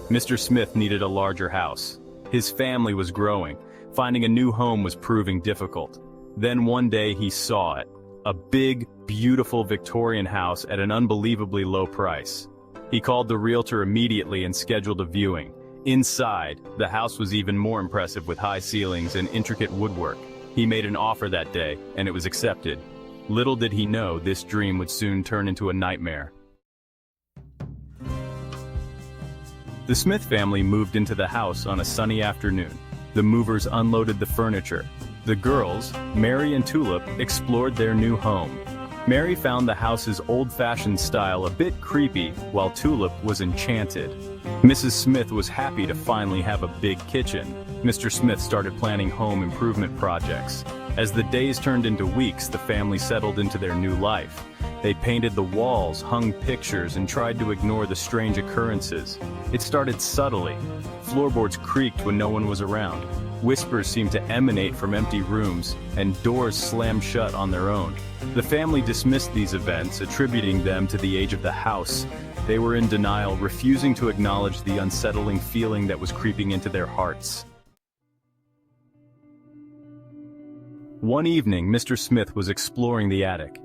Mr. Smith needed a larger house. His family was growing. Finding a new home was proving difficult. Then one day he saw it. A big, beautiful Victorian house at an unbelievably low price. He called the realtor immediately and scheduled a viewing. Inside, the house was even more impressive with high ceilings and intricate woodwork. He made an offer that day, and it was accepted. Little did he know this dream would soon turn into a nightmare. The Smith family moved into the house on a sunny afternoon. The movers unloaded the furniture. The girls, Mary and Tulip, explored their new home. Mary found the house's old-fashioned style a bit creepy, while Tulip was enchanted. Mrs. Smith was happy to finally have a big kitchen. Mr. Smith started planning home improvement projects. As the days turned into weeks, the family settled into their new life. They painted the walls, hung pictures, and tried to ignore the strange occurrences. It started subtly. Floorboards creaked when no one was around. Whispers seemed to emanate from empty rooms, and doors slammed shut on their own. The family dismissed these events, attributing them to the age of the house. They were in denial, refusing to acknowledge the unsettling feeling that was creeping into their hearts. One evening, Mr. Smith was exploring the attic.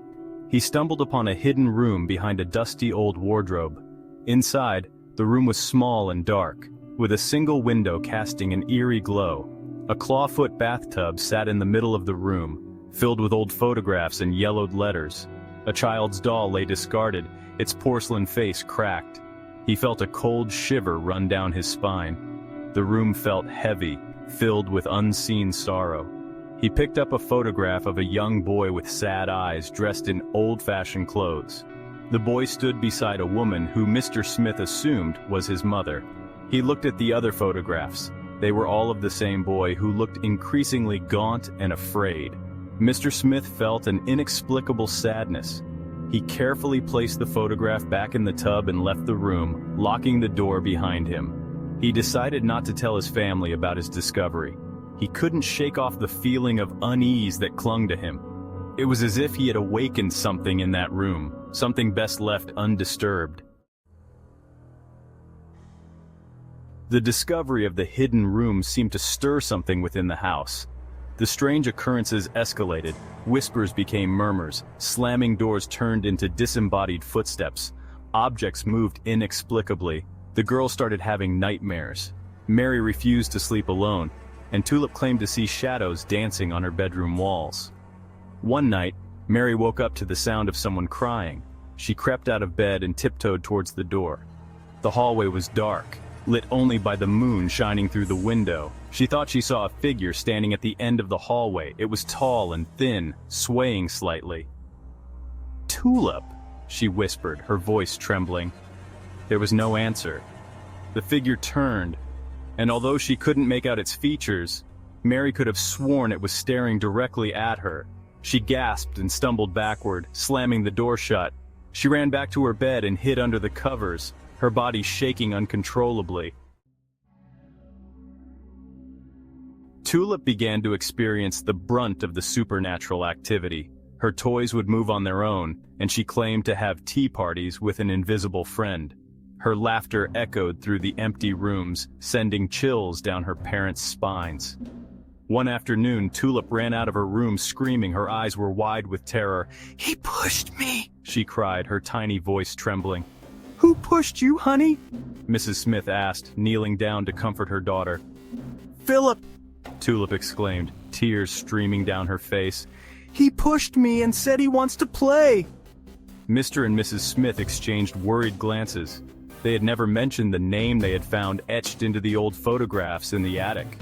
He stumbled upon a hidden room behind a dusty old wardrobe. Inside, the room was small and dark, with a single window casting an eerie glow. A clawfoot bathtub sat in the middle of the room, filled with old photographs and yellowed letters. A child's doll lay discarded, its porcelain face cracked. He felt a cold shiver run down his spine. The room felt heavy, filled with unseen sorrow. He picked up a photograph of a young boy with sad eyes dressed in old-fashioned clothes. The boy stood beside a woman who Mr. Smith assumed was his mother. He looked at the other photographs. They were all of the same boy who looked increasingly gaunt and afraid. Mr. Smith felt an inexplicable sadness. He carefully placed the photograph back in the tub and left the room, locking the door behind him. He decided not to tell his family about his discovery. He couldn't shake off the feeling of unease that clung to him. It was as if he had awakened something in that room, something best left undisturbed. The discovery of the hidden room seemed to stir something within the house. The strange occurrences escalated, whispers became murmurs, slamming doors turned into disembodied footsteps. Objects moved inexplicably. The girl started having nightmares. Mary refused to sleep alone, and Tulip claimed to see shadows dancing on her bedroom walls. One night, Mary woke up to the sound of someone crying. She crept out of bed and tiptoed towards the door. The hallway was dark, lit only by the moon shining through the window. She thought she saw a figure standing at the end of the hallway. It was tall and thin, swaying slightly. "Tulip," she whispered, her voice trembling. There was no answer. The figure turned, and although she couldn't make out its features, Mary could have sworn it was staring directly at her. She gasped and stumbled backward, slamming the door shut. She ran back to her bed and hid under the covers, her body shaking uncontrollably. Tulip began to experience the brunt of the supernatural activity. Her toys would move on their own, and she claimed to have tea parties with an invisible friend. Her laughter echoed through the empty rooms, sending chills down her parents' spines. One afternoon, Tulip ran out of her room screaming, her eyes were wide with terror. "He pushed me!" she cried, her tiny voice trembling. "Who pushed you, honey?" Mrs. Smith asked, kneeling down to comfort her daughter. "Philip!" Tulip exclaimed, tears streaming down her face. "He pushed me and said he wants to play!" Mr. and Mrs. Smith exchanged worried glances. They had never mentioned the name they had found etched into the old photographs in the attic.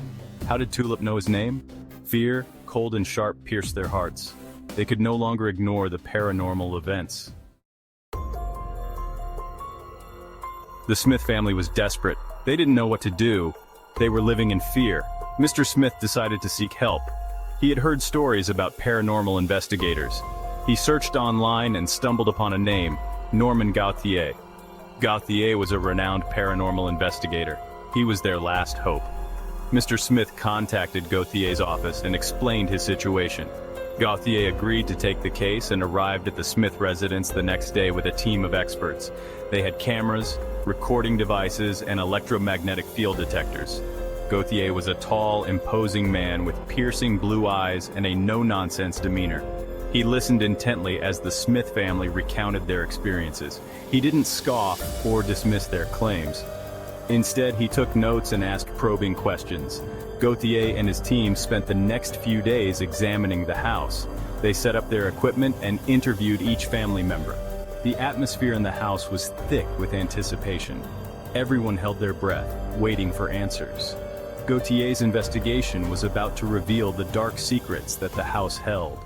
How did Tulip know his name? Fear, cold and sharp, pierced their hearts. They could no longer ignore the paranormal events. The Smith family was desperate. They didn't know what to do. They were living in fear. Mr. Smith decided to seek help. He had heard stories about paranormal investigators. He searched online and stumbled upon a name, Norman Gauthier. Gauthier was a renowned paranormal investigator. He was their last hope. Mr. Smith contacted Gauthier's office and explained his situation. Gauthier agreed to take the case and arrived at the Smith residence the next day with a team of experts. They had cameras, recording devices, and electromagnetic field detectors. Gauthier was a tall, imposing man with piercing blue eyes and a no-nonsense demeanor. He listened intently as the Smith family recounted their experiences. He didn't scoff or dismiss their claims. Instead, he took notes and asked probing questions. Gauthier and his team spent the next few days examining the house. They set up their equipment and interviewed each family member. The atmosphere in the house was thick with anticipation. Everyone held their breath, waiting for answers. Gauthier's investigation was about to reveal the dark secrets that the house held.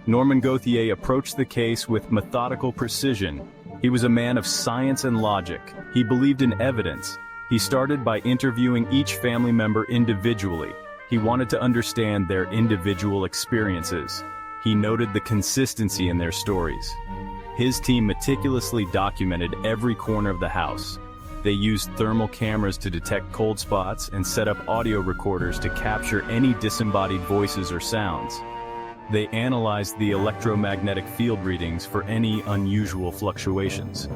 Norman Gauthier approached the case with methodical precision. He was a man of science and logic. He believed in evidence. He started by interviewing each family member individually. He wanted to understand their individual experiences. He noted the consistency in their stories. His team meticulously documented every corner of the house. They used thermal cameras to detect cold spots and set up audio recorders to capture any disembodied voices or sounds. They analyzed the electromagnetic field readings for any unusual fluctuations.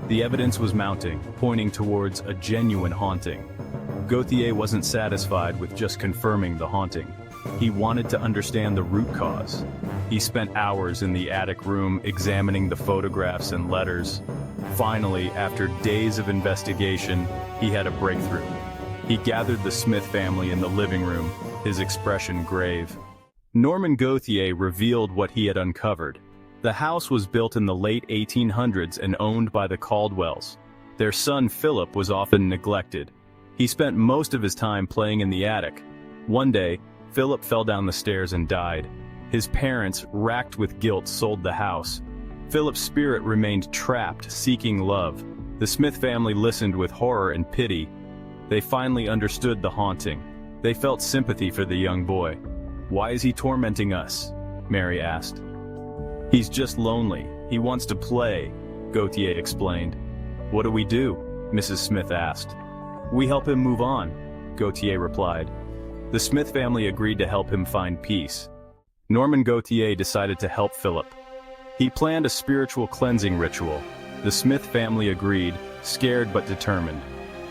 The evidence was mounting, pointing towards a genuine haunting. Gauthier wasn't satisfied with just confirming the haunting. He wanted to understand the root cause. He spent hours in the attic room examining the photographs and letters. Finally, after days of investigation, he had a breakthrough. He gathered the Smith family in the living room, his expression grave. Norman Gauthier revealed what he had uncovered. The house was built in the late 1800s and owned by the Caldwells. Their son Philip was often neglected. He spent most of his time playing in the attic. One day, Philip fell down the stairs and died. His parents, racked with guilt, sold the house. Philip's spirit remained trapped, seeking love. The Smith family listened with horror and pity. They finally understood the haunting. They felt sympathy for the young boy. "Why is he tormenting us?" Mary asked. "He's just lonely. He wants to play," Gauthier explained. "What do we do?" Mrs. Smith asked. "We help him move on," Gauthier replied. The Smith family agreed to help him find peace. Norman Gauthier decided to help Philip. He planned a spiritual cleansing ritual. The Smith family agreed, scared but determined.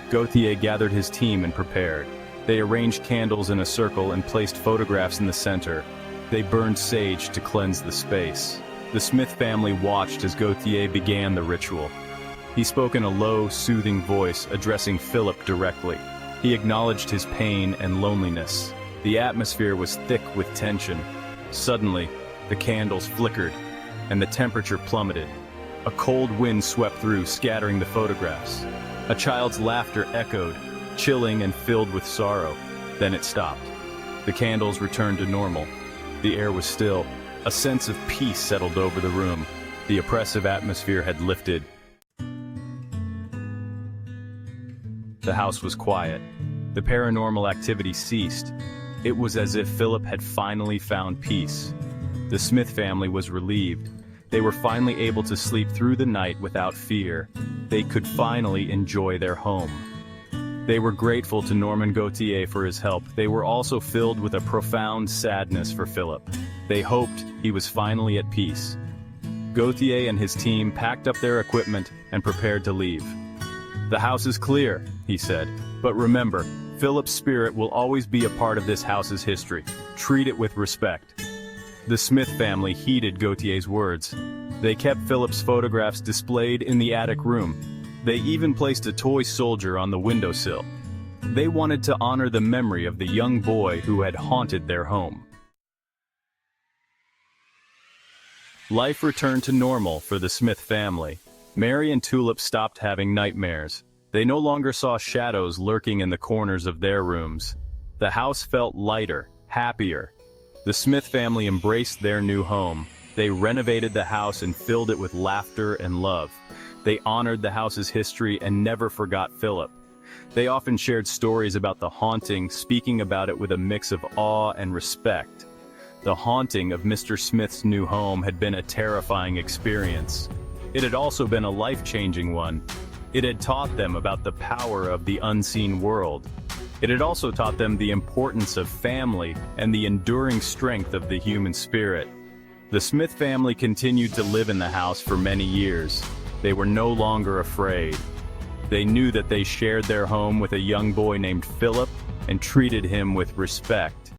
Gauthier gathered his team and prepared. They arranged candles in a circle and placed photographs in the center. They burned sage to cleanse the space. The Smith family watched as Gauthier began the ritual. He spoke in a low, soothing voice, addressing Philip directly. He acknowledged his pain and loneliness. The atmosphere was thick with tension. Suddenly, the candles flickered, and the temperature plummeted. A cold wind swept through, scattering the photographs. A child's laughter echoed, chilling and filled with sorrow. Then it stopped. The candles returned to normal. The air was still. A sense of peace settled over the room. The oppressive atmosphere had lifted. The house was quiet. The paranormal activity ceased. It was as if Philip had finally found peace. The Smith family was relieved. They were finally able to sleep through the night without fear. They could finally enjoy their home. They were grateful to Norman Gauthier for his help. They were also filled with a profound sadness for Philip. They hoped he was finally at peace. Gauthier and his team packed up their equipment and prepared to leave. "The house is clear," he said, "but remember, Philip's spirit will always be a part of this house's history. Treat it with respect." The Smith family heeded Gauthier's words. They kept Philip's photographs displayed in the attic room. They even placed a toy soldier on the windowsill. They wanted to honor the memory of the young boy who had haunted their home. Life returned to normal for the Smith family. Mary and Tulip stopped having nightmares. They no longer saw shadows lurking in the corners of their rooms. The house felt lighter, happier. The Smith family embraced their new home. They renovated the house and filled it with laughter and love. They honored the house's history and never forgot Philip. They often shared stories about the haunting, speaking about it with a mix of awe and respect. The haunting of Mr. Smith's new home had been a terrifying experience. It had also been a life-changing one. It had taught them about the power of the unseen world. It had also taught them the importance of family and the enduring strength of the human spirit. The Smith family continued to live in the house for many years. They were no longer afraid. They knew that they shared their home with a young boy named Philip and treated him with respect.